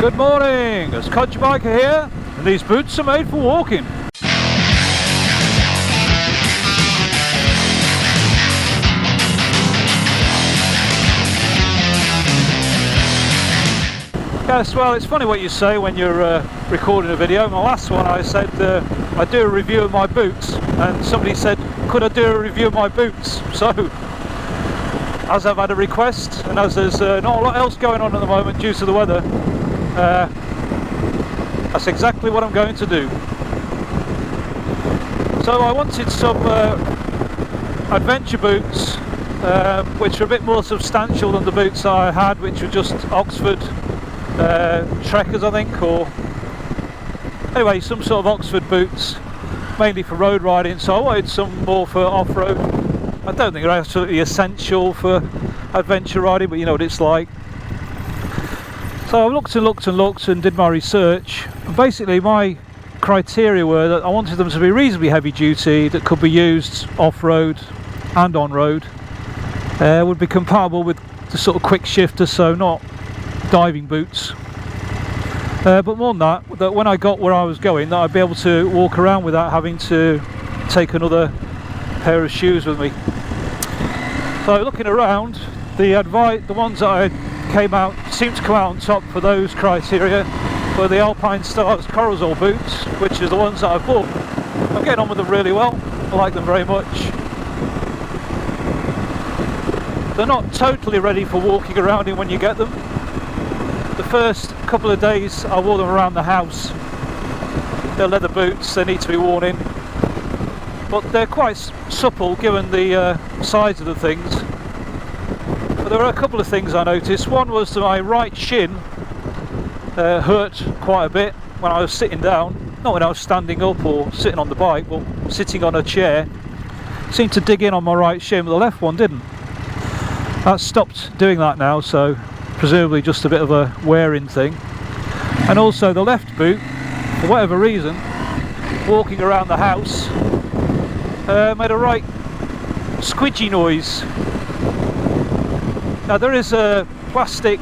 Good morning, it's Codger Biker here, and these boots are made for walking. Yes, well, it's funny what you say when you're recording a video. My last one I said I'd do a review of my boots, and somebody said, could I do a review of my boots? So, as I've had a request, and as there's not a lot else going on at the moment due to the weather, that's exactly what I'm going to do. So I wanted some adventure boots which are a bit more substantial than the boots that I had, which were just Oxford trekkers, I think, or anyway, some sort of Oxford boots, mainly for road riding. So I wanted some more for off-road. I don't think they're absolutely essential for adventure riding, but you know what it's like. So I looked and looked and looked and did my research, and basically my criteria were that I wanted them to be reasonably heavy duty, that could be used off-road and on-road, would be compatible with the sort of quick shifter, so not diving boots, but more than that, that when I got where I was going, that I'd be able to walk around without having to take another pair of shoes with me. So looking around, the ones that I seemed to come out on top for those criteria were the Alpinestars Corozal boots, which are the ones that I bought. I'm getting on with them really well, I like them very much. They're not totally ready for walking around in when you get them. The first couple of days I wore them around the house. They're leather boots, they need to be worn in, but they're quite supple given the size of the things. But there were a couple of things I noticed. One was that my right shin hurt quite a bit when I was sitting down, not when I was standing up or sitting on the bike, but sitting on a chair. It seemed to dig in on my right shin, but the left one didn't. That's stopped doing that now, so presumably just a bit of a wearing thing. And also the left boot, for whatever reason, walking around the house, made a right squidgy noise. Now there is a plastic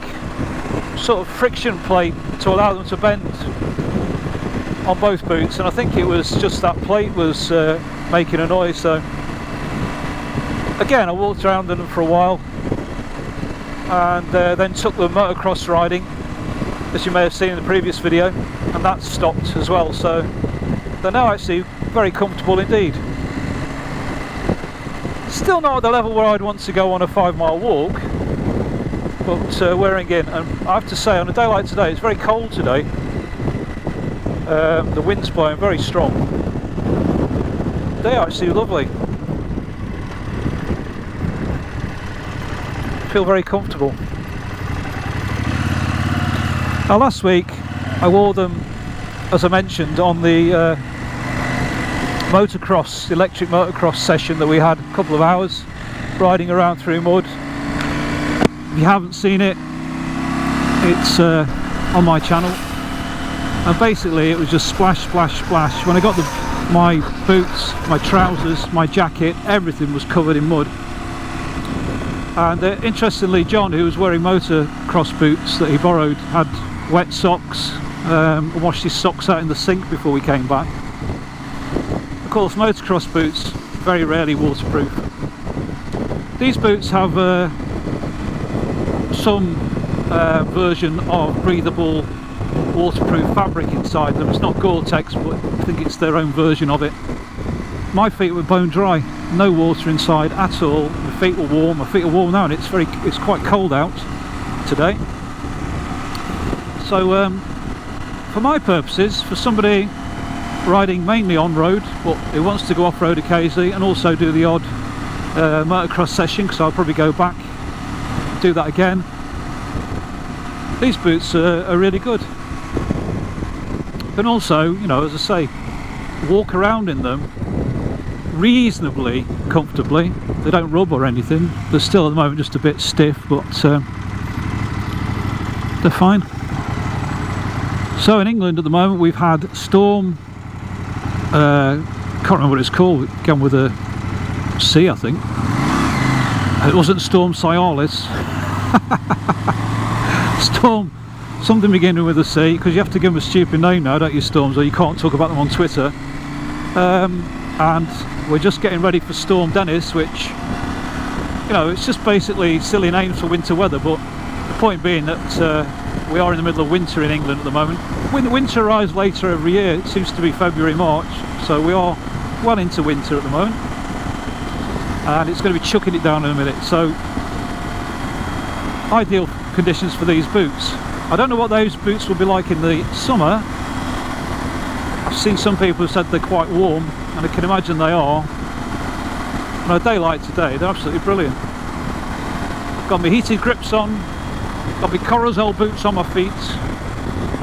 sort of friction plate to allow them to bend on both boots, and I think it was just that plate was making a noise. So again, I walked around in them for a while, and then took them motocross riding, as you may have seen in the previous video, and that stopped as well. So they're now actually very comfortable indeed. Still not at the level where I'd want to go on a 5-mile walk, but wearing in. And I have to say, on a day like today, it's very cold today. The wind's blowing very strong. They're actually lovely. Feel very comfortable. Now last week I wore them, as I mentioned, on the electric motocross session that we had, a couple of hours riding around through mud. If you haven't seen it, it's on my channel, and basically it was just splash splash splash. When I got my boots, my trousers, my jacket, everything was covered in mud. And interestingly, John, who was wearing motocross boots that he borrowed, had wet socks, washed his socks out in the sink before we came back. Of course, motocross boots very rarely waterproof. These boots have some version of breathable waterproof fabric inside them. It's not Gore-Tex, but I think it's their own version of it. My feet were bone dry, no water inside at all. My feet were warm. My feet are warm now, and it's quite cold out today. So for my purposes, for somebody riding mainly on road but who wants to go off road occasionally and also do the odd motocross session, because I'll probably go back, do that again, these boots are really good. And also, you know, as I say, walk around in them reasonably comfortably. They don't rub or anything. They're still at the moment just a bit stiff, but they're fine. So in England at the moment we've had storm, can't remember what it's called, again with a C I think. It wasn't Storm Cialis. Storm something beginning with a C, because you have to give them a stupid name now, don't you, Storms, or you can't talk about them on Twitter. And we're just getting ready for Storm Dennis, which, you know, it's just basically silly names for winter weather, but the point being that we are in the middle of winter in England at the moment. Winter arrives later every year. It seems to be February, March, so we are well into winter at the moment, and it's going to be chucking it down in a minute. So ideal conditions for these boots. I don't know what those boots will be like in the summer. I've seen some people have said they're quite warm, and I can imagine they are. On a day like today, they're absolutely brilliant. Got my heated grips on, got my Corozal boots on my feet.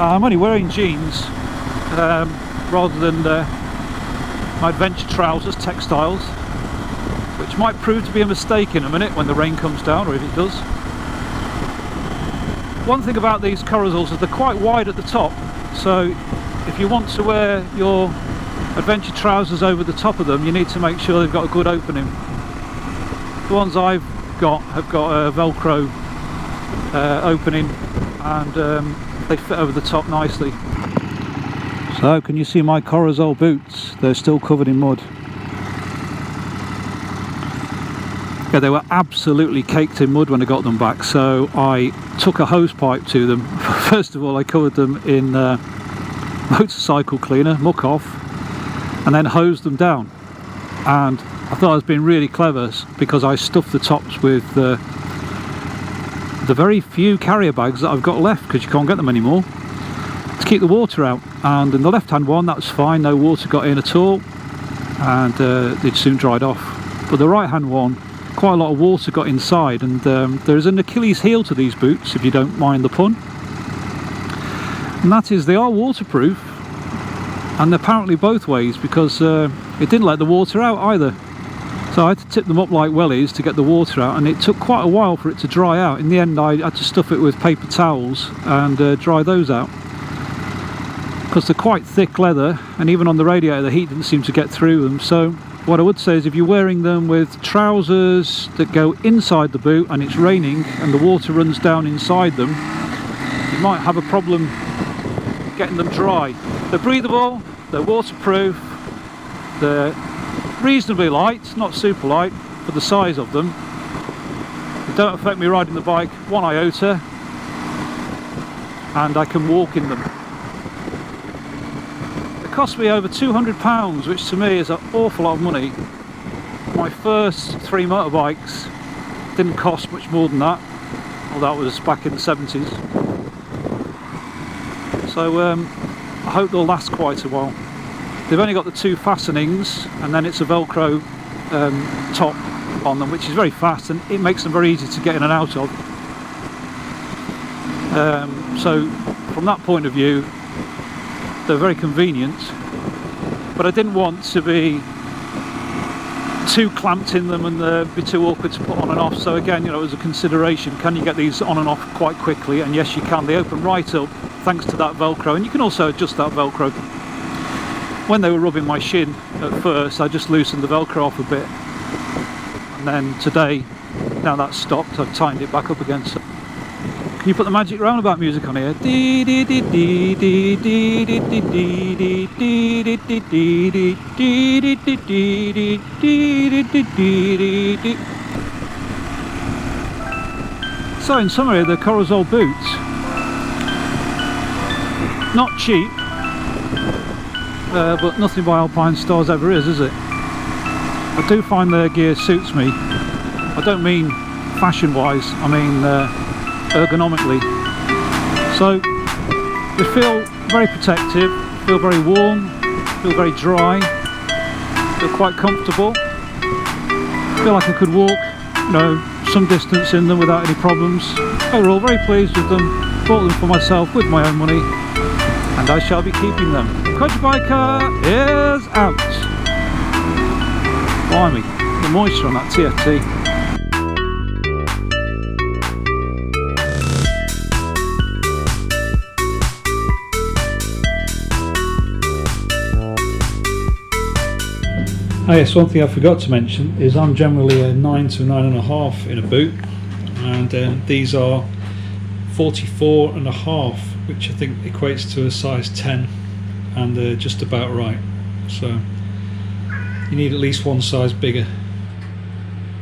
I'm only wearing jeans rather than my adventure trousers, textiles, which might prove to be a mistake in a minute when the rain comes down, or if it does. One thing about these Corozals is they're quite wide at the top, so if you want to wear your adventure trousers over the top of them, you need to make sure they've got a good opening. The ones I've got have got a Velcro opening, and they fit over the top nicely. So can you see my Corozal boots? They're still covered in mud. Yeah, they were absolutely caked in mud when I got them back, so I took a hose pipe to them. First of all, I covered them in motorcycle cleaner, muck off, and then hosed them down. And I thought I was being really clever, because I stuffed the tops with the very few carrier bags that I've got left, because you can't get them anymore, to keep the water out. And in the left hand one, that was fine, no water got in at all, and it soon dried off. But the right hand one, quite a lot of water got inside, and there's an Achilles heel to these boots, if you don't mind the pun, and that is they are waterproof, and apparently both ways, because it didn't let the water out either. So I had to tip them up like wellies to get the water out, and it took quite a while for it to dry out. In the end, I had to stuff it with paper towels and dry those out, because they're quite thick leather, and even on the radiator the heat didn't seem to get through them. So what I would say is, if you're wearing them with trousers that go inside the boot and it's raining and the water runs down inside them, you might have a problem getting them dry. They're breathable, they're waterproof, they're reasonably light, not super light for the size of them. They don't affect me riding the bike one iota, and I can walk in them. It cost me over £200, which to me is an awful lot of money. My first 3 motorbikes didn't cost much more than that. Well, that was back in the 70s. So I hope they'll last quite a while. They've only got the 2 fastenings, and then it's a Velcro top on them, which is very fast, and it makes them very easy to get in and out of. So from that point of view, they're very convenient, but I didn't want to be too clamped in them and be too awkward to put on and off. So again, you know, as a consideration, can you get these on and off quite quickly? And yes, you can. They open right up thanks to that Velcro, and you can also adjust that Velcro. When they were rubbing my shin at first, I just loosened the Velcro off a bit, and then today, now that's stopped, I've tightened it back up again. So can you put the magic roundabout music on here? So in summary, the Corozal boots, not cheap, but nothing by Alpinestars ever is it? I do find their gear suits me. I don't mean fashion wise, I mean ergonomically. So they feel very protective, feel very warm, feel very dry, feel quite comfortable. Feel like I could walk, you know, some distance in them without any problems. Overall, very pleased with them. Bought them for myself with my own money, and I shall be keeping them. Codger Biker is out. Blimey, the moisture on that TFT. Oh yes, one thing I forgot to mention is I'm generally a 9 to 9.5 in a boot, and these are 44 and a half, which I think equates to a size 10, and they're just about right. So you need at least one size bigger.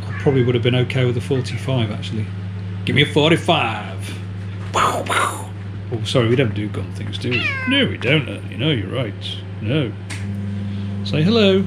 I probably would have been okay with a 45 actually. Give me a 45. Oh, sorry, we don't do gun things, do we? No, we don't. You know, you're right. No. Say hello.